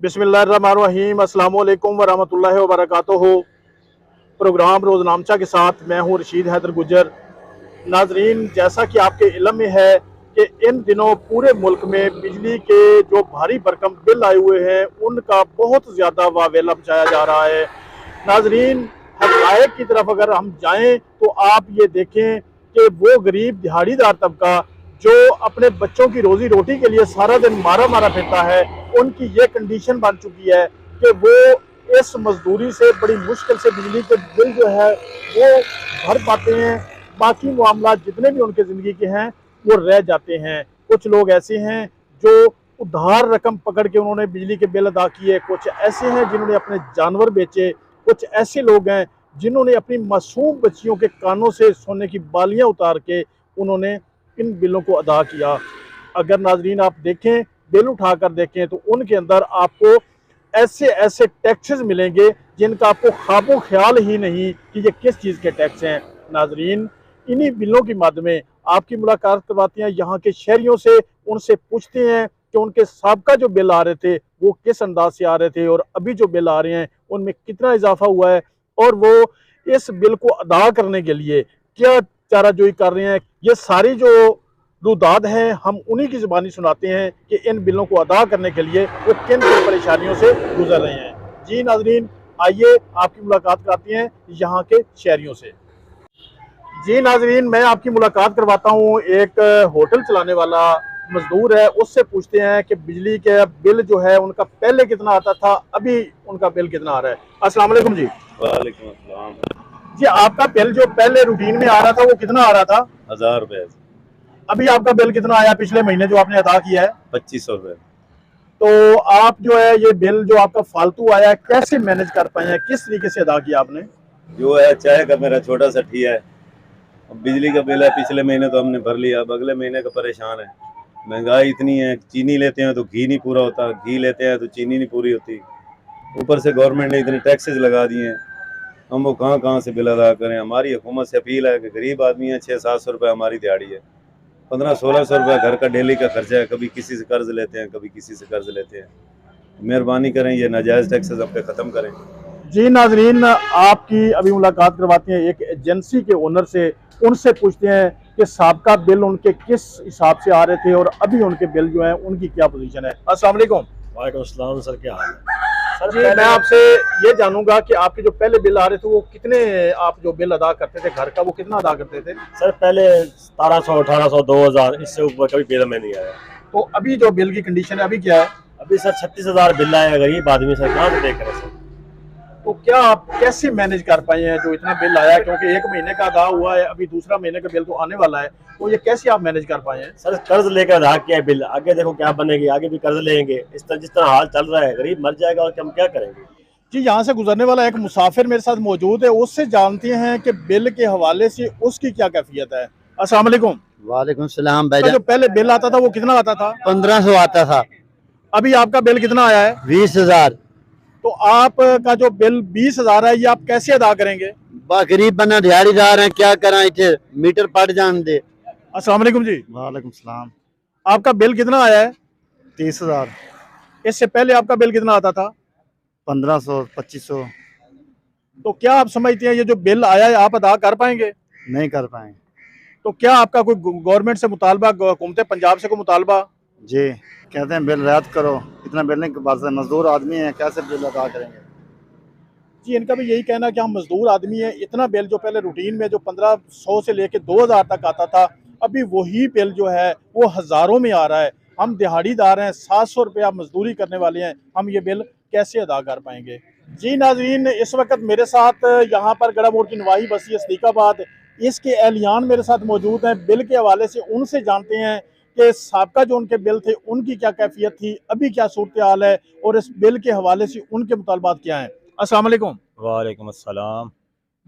बिस्मिल्लाहिर्रहमानिर्रहीम, अस्सलाम वालेकुम वरहमतुल्लाहि वबरकातुहू। प्रोग्राम रोज़नामचा के साथ मैं हूँ रशीद हैदर गुजर। नाजरीन, जैसा कि आपके इल्म में है कि इन दिनों पूरे मुल्क में बिजली के जो भारी भरकम बिल आए हुए हैं उनका बहुत ज़्यादा वावेला बचाया जा रहा है। नाजरीन, हक़ाइक़ की तरफ अगर हम जाएँ तो आप ये देखें कि वो गरीब दिहाड़ीदार तबका जो अपने बच्चों की रोजी रोटी के लिए सारा दिन मारा मारा फिरता है, उनकी ये कंडीशन बन चुकी है कि वो इस मजदूरी से बड़ी मुश्किल से बिजली के बिल जो है वो भर पाते हैं। बाकी मामला जितने भी उनके ज़िंदगी के हैं वो रह जाते हैं। कुछ लोग ऐसे हैं जो उधार रकम पकड़ के उन्होंने बिजली के बिल अदा किए, कुछ ऐसे हैं जिन्होंने अपने जानवर बेचे, कुछ ऐसे लोग हैं जिन्होंने अपनी मासूम बच्चियों के कानों से सोने की बालियां उतार के उन्होंने इन बिलों को अदा किया। अगर नाजरीन आप देखें, बिल उठाकर देखें तो उनके अंदर आपको ऐसे ऐसे टैक्सेस मिलेंगे जिनका आपको ख्वाबो ख्याल ही नहीं कि ये किस चीज़ के टैक्स हैं। नाजरीन, इन्हीं बिलों की मद में आपकी मुलाकात करवाते हैं यहाँ के शहरियों से, उनसे पूछते हैं कि उनके साबका जो बिल आ रहे थे वो किस अंदाज से आ रहे थे और अभी जो बिल आ रहे हैं उनमें कितना इजाफा हुआ है और वो इस बिल को अदा करने के लिए क्या चाराजोई कर रहे हैं। ये सारी जो रुदाद हैं हम उन्हीं की ज़ुबानी सुनाते हैं कि इन बिलों को अदा करने के लिए वो किन किन परेशानियों से गुजर रहे हैं। जी नाजरीन, आइए आपकी मुलाकात कराते हैं यहाँ के शहरियों से। जी नाजरीन, मैं आपकी मुलाकात करवाता हूँ एक होटल चलाने वाला मजदूर है, उससे पूछते हैं कि बिजली के बिल जो है उनका पहले कितना आता था, अभी उनका बिल कितना आ रहा है। अस्सलाम वालेकुम जी। वालेकुम अस्सलाम। जी, आपका बिल जो पहले रूटीन में आ रहा था वो कितना आ रहा था? 1000 रुपए। अभी आपका बिल कितना आया पिछले महीने जो आपने अदा किया है? 2500 रुपए। तो आप जो है ये बिल जो आपका फालतू आया है कैसे मैनेज कर पाए हैं, किस तरीके से अदा किया आपने? जो है चाय का मेरा छोटा सा ठिया है। अब बिजली का बिल है, पिछले महीने तो हमने भर लिया, अब अगले महीने का परेशान है। महंगाई इतनी है, चीनी लेते हैं तो घी नहीं पूरा होता, घी लेते हैं तो चीनी नहीं पूरी होती। ऊपर से गवर्नमेंट ने इतने टैक्सेस लगा दिए हैं, हम वो कहाँ कहाँ से बिल अदा करें। हमारी हुकूमत से अपील है कि गरीब आदमी है, 600-700 रुपये हमारी दिहाड़ी है, 1500-1600 रुपये घर का डेली का खर्चा है। कभी किसी से कर्ज लेते हैं, कभी किसी से कर्ज लेते हैं। मेहरबानी करें, ये नाजायज़ टैक्सेस अब पे ख़त्म करें। जी नाजरीन, आपकी अभी मुलाकात करवाते हैं एक एजेंसी के ओनर से, उनसे पूछते हैं कि साबका बिल उनके किस हिसाब से आ रहे थे और अभी उनके बिल जो है उनकी क्या पोजीशन है। अस्सलाम वालेकुम। वालेकुम अस्सलाम सर, क्या हाल है? सर जी, मैं आपसे ये जानूंगा कि आपके जो पहले बिल आ रहे थे वो कितने, आप जो बिल अदा करते थे घर का वो कितना अदा करते थे? सर पहले 1700, 1800, 2000, इससे ऊपर कभी बिल में नहीं आया। तो अभी जो बिल की कंडीशन है अभी क्या है? अभी सर 36,000 बिल आया, गरीब आदमी सर कहाँ से पे करे सर। तो क्या आप कैसे मैनेज कर पाए हैं जो इतना बिल आया, क्योंकि एक महीने का अदा हुआ है, अभी दूसरा महीने का बिल तो आने वाला है, तो ये कैसे आप मैनेज कर पाए हैं? सर कर्ज लेकर अदा किया है बिल, आगे देखो क्या बनेगी, आगे भी कर्ज लेंगे। इस तरह जिस तरह हाल चल रहा है गरीब मर जाएगा और हम क्या करेंगे। जी, यहाँ से गुजरने वाला एक मुसाफिर मेरे साथ मौजूद है, उससे जानते हैं कि बिल के हवाले से उसकी क्या कैफियत है। अस्सलाम वालेकुम। वालेकुम सलाम तो भाईजान। जो पहले बिल आता था वो कितना आता था? 1500 आता था। अभी आपका बिल कितना आया है? 20,000। तो आपका जो बिल 20,000 है ये आप कैसे अदा करेंगे? गरीब बना दिहाड़ीदार है, क्या करा, इथे मीटर पड़ जान दे। अस्सलाम वालेकुम जी। वालेकुम सलाम। आपका बिल कितना आया है? 30,000। इससे पहले आपका बिल कितना आता था? 1500, 2500। तो क्या आप समझते हैं ये जो बिल आया है आप अदा कर पाएंगे? नहीं कर पाए तो क्या आपका कोई गवर्नमेंट से मुतालबा, हुकूमत पंजाब से कोई मुतालबा? जी। कहते हैं बिल रद्द करो, इतना बिल नहीं, बात है, मजदूर आदमी है, कैसे बिल अदा करेंगे। जी, इनका भी यही कहना है कि हम मजदूर आदमी हैं, इतना बिल जो पहले रूटीन में जो 1500 से लेके 2000 तक आता था, अभी वही बिल जो है वो हज़ारों में आ रहा है। हम दिहाड़ीदार हैं, 700 रुपया मजदूरी करने वाले हैं, हम ये बिल कैसे अदा कर पाएंगे। जी नाजरीन, इस वक्त मेरे साथ यहाँ पर गड़ा मोड़ की नवाही बसी है सदीकाबाद, इसके एहलियान मेरे साथ मौजूद हैं। बिल के हवाले से उनसे जानते हैं कि साबका जो उनके बिल थे उनकी क्या कैफियत थी, अभी क्या सूरत हाल है और इस बिल के हवाले से उनके मुतालबात क्या हैं। अस्सलाम वालेकुम। वालेकुम अस्सलाम।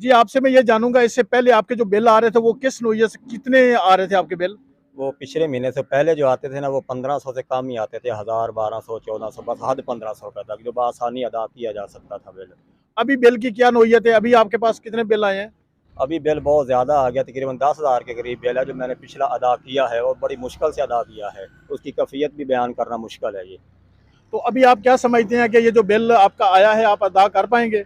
जी, आपसे मैं ये जानूंगा इससे पहले आपके जो बिल आ रहे थे वो किस नोयत से, कितने आ रहे थे आपके बिल? वो पिछले महीने से पहले जो आते थे ना वो 1500 से कम ही आते थे, 1000, 1200, 1400, बस हद 1500 का तक, जो बआसानी अदा किया जा सकता था बिल। अभी बिल की क्या नोयत है, अभी आपके पास कितने बिल आए हैं? अभी बिल बहुत ज़्यादा आ गया, तकरीबन 10,000 के करीब बिल है जो मैंने पिछला अदा किया है और बड़ी मुश्किल से अदा किया है, उसकी कैफियत भी बयान करना मुश्किल है। ये तो अभी आप क्या समझते हैं कि ये जो बिल आपका आया है आप अदा कर पाएंगे?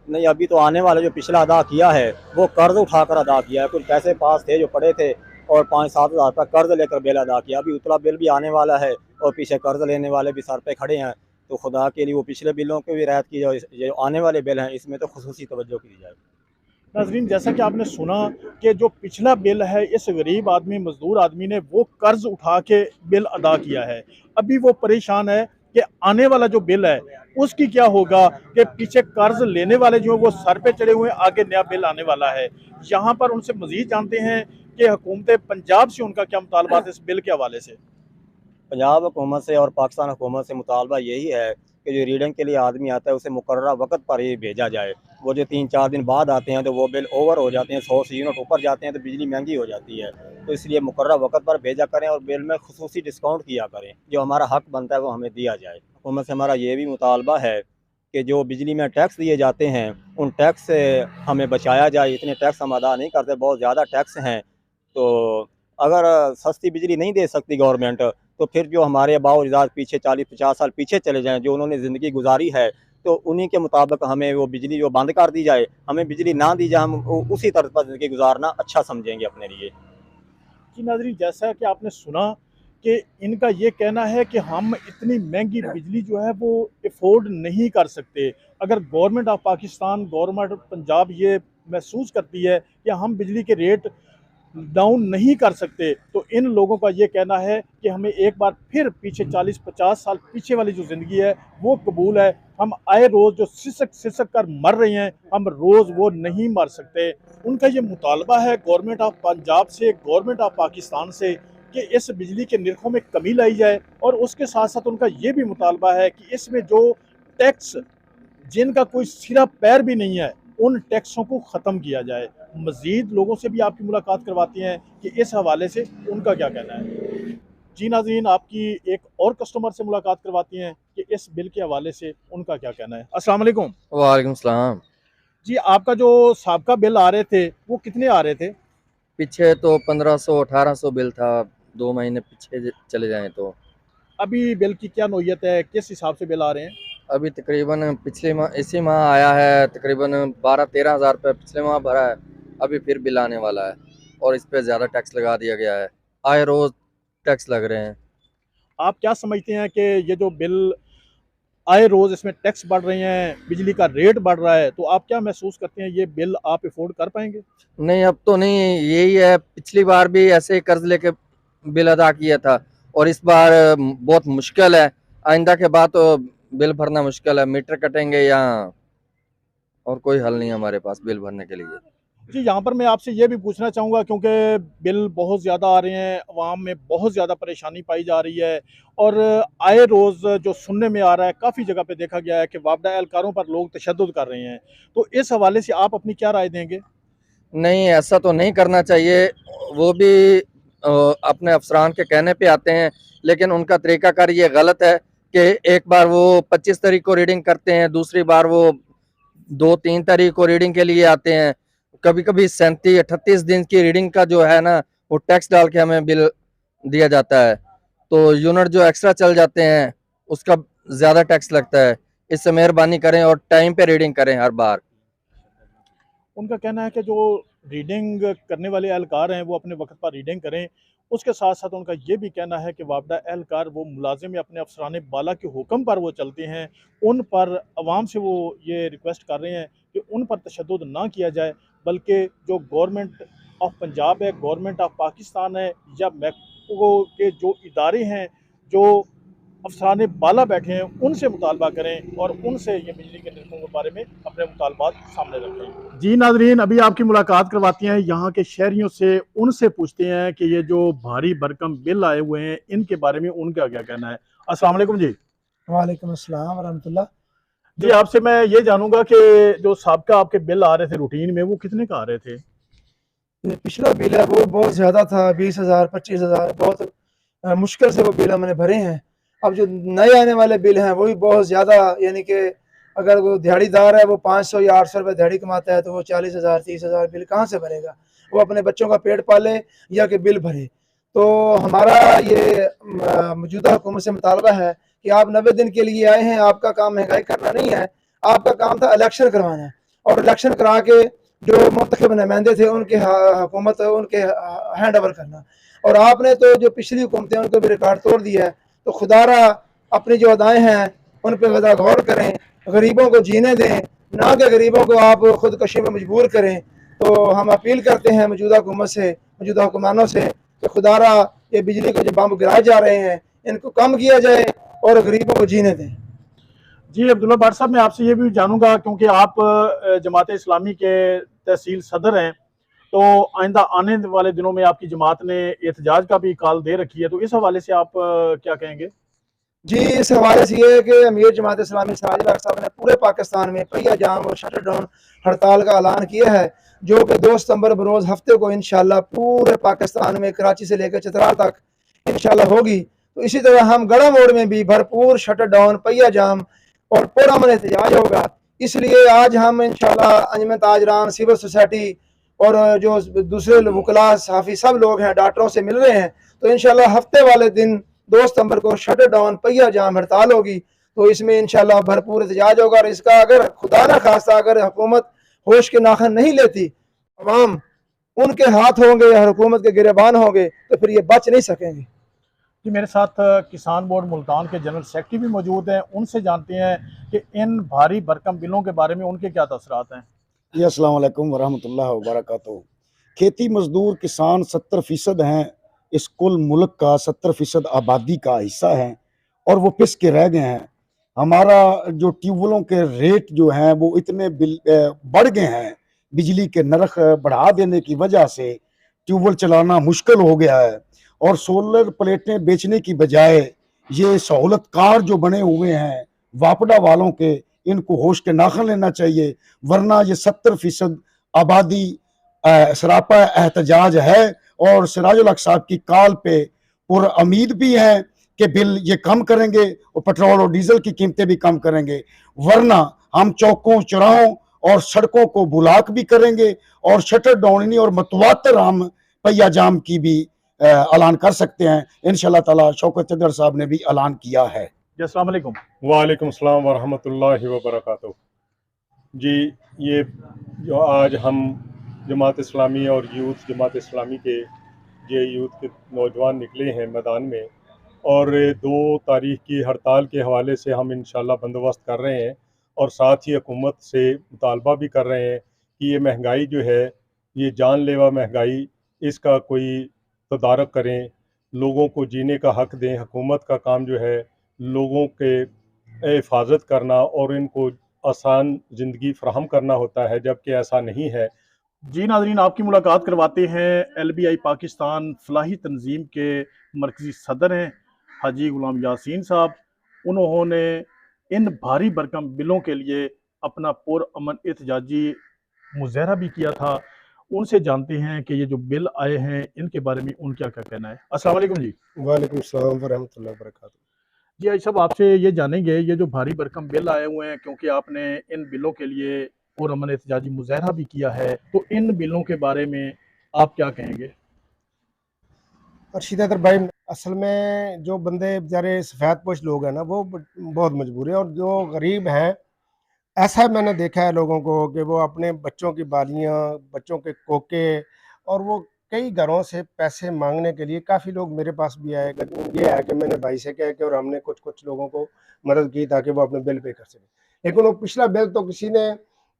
नहीं, अभी तो आने वाला जो पिछला अदा किया है वो कर्ज उठाकर अदा किया है। कुछ पैसे पास थे जो पड़े थे और 5-7 हज़ार रुपये कर्ज लेकर बिल अदा किया। अभी उतला बिल भी आने वाला है और पीछे कर्ज लेने वाले भी सर पे खड़े हैं। तो खुदा के लिए वो पिछले बिलों की भी रियायत की जाए, ये आने वाले बिल हैं इसमें तो खुसूसी तवज्जो की जाए। नाज़रीन, जैसा कि आपने सुना कि जो पिछला बिल है इस गरीब आदमी मजदूर आदमी ने वो कर्ज उठा के बिल अदा किया है। अभी वो परेशान है कि आने वाला जो बिल है उसकी क्या होगा, कि पीछे कर्ज लेने वाले जो है वो सर पे चढ़े हुए हैं, आगे नया बिल आने वाला है। यहाँ पर उनसे मजीद जानते हैं कि हुकूमत पंजाब से उनका क्या मुतालबात है इस बिल के हवाले से। पंजाब हुकूमत से और पाकिस्तान हुकूमत से मुतालबा यही है कि जो रीडिंग के लिए आदमी आता है उसे मुकर्ररा वक्त पर ही भेजा जाए। वो जो 3-4 दिन बाद आते हैं तो वो बिल ओवर हो जाते हैं, 100 यूनिट ऊपर जाते हैं तो बिजली महंगी हो जाती है। तो इसलिए मुकर्ररा वक्त पर भेजा करें और बिल में खुसूसी डिस्काउंट किया करें। जो हमारा हक बनता है वो हमें दिया जाए। हुकूमत से हमारा ये भी मुतालबा है कि जो बिजली में टैक्स दिए जाते हैं उन टैक्स से हमें बचाया जाए। इतने टैक्स हम अदा नहीं करते, बहुत ज़्यादा टैक्स हैं। तो अगर सस्ती बिजली नहीं दे सकती गवर्नमेंट तो फिर जो हमारे आबाओ अजदाद पीछे 40-50 साल पीछे चले जाएं, जो उन्होंने ज़िंदगी गुजारी है, तो उन्हीं के मुताबिक हमें वो बिजली जो बंद कर दी जाए। हमें बिजली ना दी जाए, हम उसी तर्ज पर ज़िंदगी गुजारना अच्छा समझेंगे अपने लिए। जी नाज़रीन, जैसा कि आपने सुना कि इनका ये कहना है कि हम इतनी महंगी बिजली जो है वो अफोर्ड नहीं कर सकते। अगर government of Pakistan, government Punjab ये महसूस करती है कि हम बिजली के रेट डाउन नहीं कर सकते, तो इन लोगों का ये कहना है कि हमें एक बार फिर पीछे 40-50 साल पीछे वाली जो ज़िंदगी है वो कबूल है। हम आए रोज़ जो सिसक सिसक कर मर रहे हैं, हम रोज़ वो नहीं मर सकते। उनका ये मुतालबा है गवर्नमेंट ऑफ पंजाब से, गवर्नमेंट ऑफ पाकिस्तान से, कि इस बिजली के निर्खों में कमी लाई जाए। और उसके साथ साथ उनका ये भी मुतालबा है कि इसमें जो टैक्स जिनका कोई सिरा पैर भी नहीं है उन टैक्सों को ख़त्म किया जाए। मज़ीद लोगों से भी आपकी मुलाकात करवाती हैं कि इस हवाले से उनका क्या कहना है। जी नाज़रीन, आपकी एक और कस्टमर से मुलाकात करवाती हैं कि इस बिल के हवाले से उनका क्या कहना है। अस्सलाम वालेकुम। वालेकुम सलाम। जी, आपका जो साबका बिल आ रहे थे वो कितने आ रहे थे? पीछे तो 1500-1800 बिल था, 2 महीने पीछे चले जाएं तो। अभी बिल की क्या नौयत है, किस हिसाब से बिल आ रहे हैं? अभी तकरीबन पिछले माह, इसी माह आया है तकरीबन 12-13 हज़ार रुपये पिछले माह भरा है। अभी फिर बिल आने वाला है और इस पे ज़्यादा टैक्स लगा दिया गया है। आए रोज़ टैक्स लग रहे हैं। आप क्या समझते हैं कि ये जो बिल आए रोज़ इसमें टैक्स बढ़ रहे हैं, बिजली का रेट बढ़ रहा है, तो आप क्या महसूस करते हैं ये बिल आप अफोर्ड कर पाएंगे? नहीं, अब तो नहीं, यही है। पिछली बार भी ऐसे ही कर्ज लेके बिल अदा किया था और इस बार बहुत मुश्किल है। आइंदा के बाद तो बिल भरना मुश्किल है। मीटर कटेंगे या और कोई हल नहीं है हमारे पास बिल भरने के लिए। जी, यहाँ पर मैं आपसे ये भी पूछना चाहूँगा, क्योंकि बिल बहुत ज़्यादा आ रहे हैं, अवाम में बहुत ज़्यादा परेशानी पाई जा रही है और आए रोज़ जो सुनने में आ रहा है, काफ़ी जगह पे देखा गया है कि वापडा एहलकारों पर लोग तशद्दुद कर रहे हैं। तो इस हवाले से आप अपनी क्या राय देंगे? नहीं, ऐसा तो नहीं करना चाहिए। वो भी अपने अफसरान के कहने पे आते हैं, लेकिन उनका तरीकाकार ये गलत है कि एक बार वो 25 तारीख को रीडिंग करते हैं, दूसरी बार वो 2-3 तारीख को रीडिंग के लिए आते हैं। कभी कभी 37-38 दिन की रीडिंग का जो है ना, वो टैक्स डाल के हमें बिल दिया जाता है। तो यूनिट जो एक्स्ट्रा चल जाते हैं उसका ज़्यादा टैक्स लगता है। इससे मेहरबानी करें और टाइम पे रीडिंग करें हर बार। उनका कहना है कि जो रीडिंग करने वाले एहलकार हैं वो अपने वक्त पर रीडिंग करें। उसके साथ साथ उनका ये भी कहना है कि वापडा एहलकार वो मुलाजिम या अपने अफसरान बाला के हुक्म पर वो चलते हैं, उन पर आवाम से वो ये रिक्वेस्ट कर रहे हैं कि उन पर तशद्दुद ना किया जाए, बल्कि जो गवर्नमेंट ऑफ पंजाब है, गवर्नमेंट ऑफ पाकिस्तान है, या महकमों के जो इदारे हैं, जो अफसरान बाला बैठे हैं, उनसे मुतालबा करें और उनसे ये बिजली के निर्खों के बारे में अपने मुतालबात सामने रखें। जी नाजरीन, अभी आपकी मुलाकात करवाती हैं यहाँ के शहरियों से, उनसे पूछते हैं कि ये जो भारी भरकम बिल आए हुए हैं इनके बारे में उनका क्या कहना है। अस्सलाम वालेकुम जी। वालेकुम अस्सलाम वरहमतुल्लाह। जी, आपसे मैं ये जानूंगा कि जो साबका आपके बिल आ रहे थे रूटीन में, वो कितने का आ रहे थे? ये पिछला बिल है वो बहुत ज़्यादा था, 20,000 25,000, बहुत मुश्किल से वो बिल हमने भरे हैं। अब जो नए आने वाले बिल हैं वो भी बहुत ज़्यादा, यानी कि अगर वो दिहाड़ीदार है वो 500 या 800 रुपये दिहाड़ी कमाता है तो वो 40,000 30,000 बिल कहाँ से भरेगा? वो अपने बच्चों का पेट पाले या कि बिल भरे। तो हमारा ये मौजूदा हुकूमत से मुतालबा है कि आप 90 दिन के लिए आए हैं, आपका काम महंगाई करना नहीं है, आपका काम था इलेक्शन करवाना, और इलेक्शन करा के जो मुंतखब नुमाइंदे थे उनके हुकूमत उनके हैंड ओवर करना। और आपने तो जो पिछली हुकूमतें उनको भी रिकॉर्ड तोड़ दिया है। तो खुदारा अपनी जो अदाएँ हैं उन पर ज़रा गौर करें, गरीबों को जीने दें, ना कि गरीबों को आप खुदकशी में मजबूर करें। तो हम अपील करते हैं मौजूदा हुकूमत से, मौजूदा हुक्मरानों से कि खुदारा ये बिजली के जो बम गिराए जा रहे हैं इनको कम किया जाए और गरीबों को जीने दें। जी अब्दुल्ला भाट साहब, मैं आपसे ये भी जानूंगा, क्योंकि आप जमात इस्लामी के तहसील सदर हैं, तो आइंदा आने वाले दिनों में आपकी जमात ने एहतजाज का भी कॉल दे रखी है, तो इस हवाले से आप क्या कहेंगे? जी, इस हवाले से ये है कि अमीर जमात इस्लामी सराज लाख साहब ने पूरे पाकिस्तान में पहिया जाम और शटर डाउन हड़ताल का ऐलान किया है, जो कि 2 सितंबर बरोज़ हफ्ते को इंशाल्लाह पूरे पाकिस्तान में कराची से लेकर चतरा तक इंशाल्लाह होगी। तो इसी तरह हम गड़ा मोड़ में भी भरपूर शटर डाउन, पहिया जाम और पुरअमन एहतजाज होगा। इसलिए आज हम इंशाल्लाह अंजुमन ताजरान, सिविल सोसाइटी और जो दूसरे वकला, सहाफ़ी सब लोग हैं, डॉक्टरों से मिल रहे हैं। तो इंशाल्लाह हफ्ते वाले दिन 2 सितंबर को शटर डाउन, पहिया जाम हड़ताल होगी। तो इसमें इंशाल्लाह भरपूर एहतजाज होगा, और इसका अगर खुदा न खास्ता अगर हुकूमत होश के नाखन नहीं लेती, अवाम उनके हाथ होंगे या हुकूमत के गिरबान होंगे, तो फिर ये बच नहीं सकेंगे। जी, मेरे साथ किसान बोर्ड मुल्तान के जनरल सेक्रेटरी भी मौजूद हैं, उनसे जानते हैं कि इन भारी भरकम बिलों के बारे में उनके क्या तसरात हैं। जी अस्सलाम वालेकुम वरहमतुल्लाह वबरकातुहू। खेती मजदूर किसान 70% हैं, इस कुल मुल्क का 70% आबादी का हिस्सा है, और वो पिस के रह गए हैं। हमारा जो ट्यूबवेलों के रेट जो हैं वो इतने बढ़ गए हैं, बिजली के नरख बढ़ा देने की वजह से ट्यूबवेल चलाना मुश्किल हो गया है, और सोलर प्लेटें बेचने की बजाय ये सहूलतकार जो बने हुए हैं वापडा वालों के, इनको होश के नाखन लेना चाहिए, वरना ये 70% आबादी सरापा एहतजाज है। और सिराजुल हक साहब की कॉल पे पूरा उम्मीद भी है कि बिल ये कम करेंगे और पेट्रोल और डीजल की कीमतें भी कम करेंगे, वरना हम चौकों चौराहों और सड़कों को ब्लॉक भी करेंगे, और शटर डाउन और मतवातर हम पहिया जाम की भी ऐलान कर सकते हैं। इंशाल्लाह ताला शौकत चदर साहब ने भी ऐलान किया है। जी अस्सलाम वालेकुम। वालेकुम सलाम वरहमतुल्लाहि वबरकातुहू। जी, ये जो आज हम जमात इस्लामी और यूथ जमात इस्लामी के ये यूथ के नौजवान निकले हैं मैदान में, और 2 तारीख की हड़ताल के हवाले से हम इंशाल्लाह बंदोबस्त कर रहे हैं, और साथ ही हुकूमत से मुतालबा भी कर रहे हैं कि ये महंगाई जो है, ये जानलेवा महंगाई, इसका कोई तदारक करें, लोगों को जीने का हक दें। हुकूमत का काम जो है लोगों के हिफाजत करना और इनको आसान ज़िंदगी फराहम करना होता है, जबकि ऐसा नहीं है। जी नाज़रीन, आपकी मुलाकात करवाते हैं LBI पाकिस्तान फलाही तंजीम के मरकज़ी सदर हैं हाजी गुलाम यासीन साहब। उन्होंने इन भारी भरकम बिलों के लिए अपना पुरअमन एहतजाजी मुज़ाहरा भी किया था। उनसे जानते हैं कि ये जो बिल आए हैं इनके बारे में उनका क्या कहना है। अस्सलाम वालेकुम जी। वालेकुम सलाम वरहमतुल्लाहि वबरकातुहू। जी आज साहब, आपसे ये जानेंगे, ये जो भारी भरकम बिल आए हुए हैं, क्योंकि आपने इन बिलों के लिए पुरअमन एहतजाजी मुज़ाहरा भी किया है, तो इन बिलों के बारे में आप क्या कहेंगे? अर्शीद हैदर भाई, असल में जो बंदे बेचारे सफ़ेद पोश लोग हैं ना, वो बहुत मजबूर हैं, और जो गरीब हैं, ऐसा मैंने देखा है लोगों को कि वो अपने बच्चों की बालियाँ, बच्चों के कोके, और वो कई घरों से पैसे मांगने के लिए काफ़ी लोग मेरे पास भी आए। ये है कि मैंने भाई से कह के और हमने कुछ लोगों को मदद की ताकि वो अपने बिल पे कर सकें। लेकिन वो पिछला बिल तो किसी ने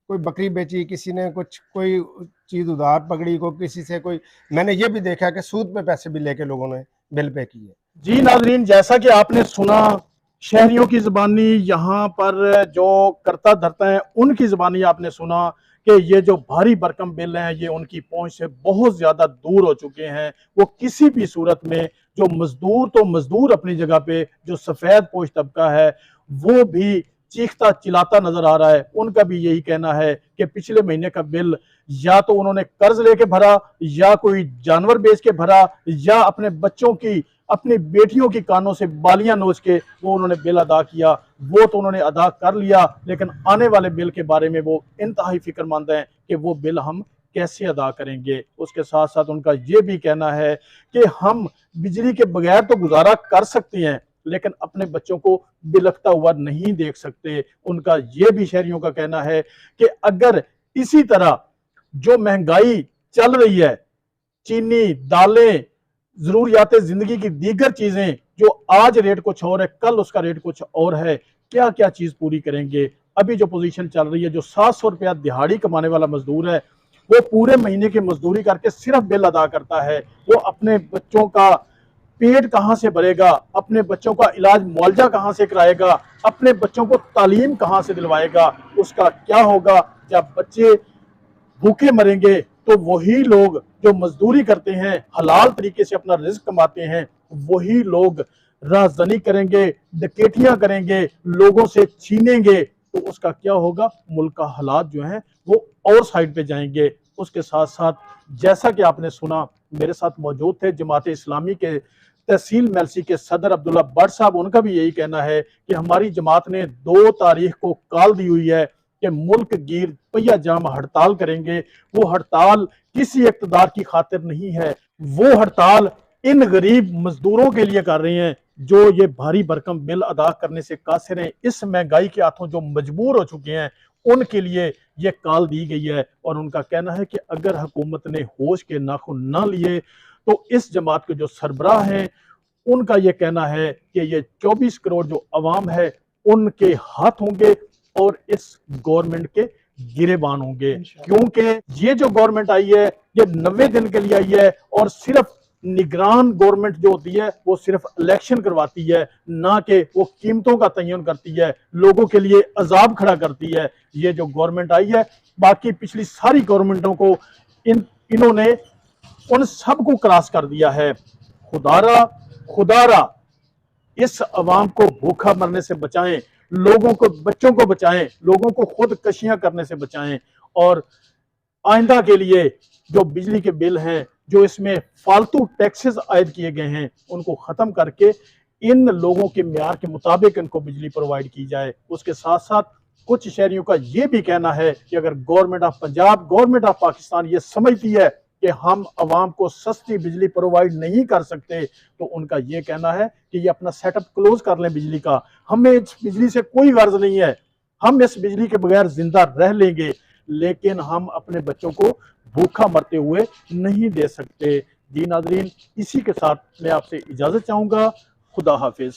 कोई बकरी बेची, किसी ने कोई चीज़ उधार पकड़ी, को किसी से कोई, मैंने ये भी देखा कि सूद पे पैसे भी लेके लोगों ने बिल पे किए। जी नाज़रीन, जैसा कि आपने सुना, शहरियों की ज़बानी, यहाँ पर जो करता धरता है उनकी ज़बानी आपने सुना कि ये जो भारी भरकम बिल हैं ये उनकी पहुंच से बहुत ज़्यादा दूर हो चुके हैं। वो किसी भी सूरत में, जो मजदूर तो मजदूर अपनी जगह पे, जो सफ़ेद पोश तबका है वो भी चीखता चिल्लाता नजर आ रहा है। उनका भी यही कहना है कि पिछले महीने का बिल या तो उन्होंने कर्ज लेके भरा, या कोई जानवर बेच के भरा, या अपने बच्चों की, अपनी बेटियों की कानों से बालियां नोच के वो उन्होंने बिल अदा किया। वो तो उन्होंने अदा कर लिया, लेकिन आने वाले बिल के बारे में वो इंतहाई फिक्रमंद हैं कि वो बिल हम कैसे अदा करेंगे। उसके साथ साथ उनका ये भी कहना है कि हम बिजली के बगैर तो गुजारा कर सकते हैं, लेकिन अपने बच्चों को बिलखता हुआ नहीं देख सकते। उनका ये भी शहरियों का कहना है कि अगर इसी तरह जो महंगाई चल रही है, चीनी, दालें, जरूरियात जिंदगी की दीगर चीजें, जो आज रेट कुछ और है, कल उसका रेट कुछ और है, क्या क्या चीज पूरी करेंगे। अभी जो पोजीशन चल रही है, जो 700 रुपया दिहाड़ी कमाने वाला मजदूर है, वो पूरे महीने की मजदूरी करके सिर्फ बिल अदा करता है। वो अपने बच्चों का पेट कहाँ से भरेगा, अपने बच्चों का इलाज मुआवजा कहाँ से कराएगा, अपने बच्चों को तालीम कहाँ से दिलवाएगा। उसका क्या होगा जब बच्चे भूखे मरेंगे? तो वही लोग जो मजदूरी करते हैं, हलाल तरीके से अपना रिस्क कमाते हैं, वही लोग राजधानी करेंगे, डकैतियां करेंगे, लोगों से छीनेंगे, तो उसका क्या होगा? मुल्क का हालात जो हैं वो और साइड पे जाएंगे। उसके साथ साथ जैसा कि आपने सुना, मेरे साथ मौजूद थे जमात इस्लामी के तहसील मेलसी के सदर अब्दुल्ला भट्ट साहब। उनका भी यही कहना है कि हमारी जमात ने 2 तारीख को कॉल दी हुई है कि मुल्क गिर पहिया जाम हड़ताल करेंगे। वो हड़ताल किसी इक़्तिदार की खातिर नहीं है, वो हड़ताल इन गरीब मजदूरों के लिए कर रहे हैं जो ये भारी भरकम बिल अदा करने से कासिर हैं, इस महंगाई के हाथों जो मजबूर हो चुके हैं, उनके लिए ये कॉल दी गई है। और उनका कहना है कि अगर हुकूमत ने होश के नाखून ना लिए तो इस जमात के जो सरबराह हैं, उनका ये कहना है कि ये 24 करोड़ जो अवाम है उनके हाथ होंगे और इस गवर्नमेंट के गिरेबान होंगे। क्योंकि ये जो गवर्नमेंट आई है ये 90 दिन के लिए आई है और सिर्फ निगरान गवर्नमेंट जो होती है वो सिर्फ इलेक्शन करवाती है, ना कि वो कीमतों का तयन करती है, लोगों के लिए अजाब खड़ा करती है। ये जो गवर्नमेंट आई है, बाकी पिछली सारी गवर्नमेंटों को इन्होंने उन सबको क्रॉस कर दिया है। खुदारा इस अवाम को भूखा मरने से बचाएं, लोगों को, बच्चों को बचाएं, लोगों को खुद कशियां करने से बचाएं। और आइंदा के लिए जो बिजली के बिल हैं, जो इसमें फालतू टैक्सेस आयद किए गए हैं, उनको खत्म करके इन लोगों के म्यार के मुताबिक इनको बिजली प्रोवाइड की जाए। उसके साथ साथ कुछ शहरियों का ये भी कहना है कि अगर government of Punjab, government of Pakistan ये समझती है कि हम अवाम को सस्ती बिजली प्रोवाइड नहीं कर सकते, तो उनका ये कहना है कि ये अपना सेटअप क्लोज कर लें बिजली का। हमें इस बिजली से कोई गर्ज नहीं है, हम इस बिजली के बगैर जिंदा रह लेंगे, लेकिन हम अपने बच्चों को भूखा मरते हुए नहीं दे सकते। जी नाज़रीन, इसी के साथ मैं आपसे इजाज़त चाहूँगा। खुदा हाफिज़।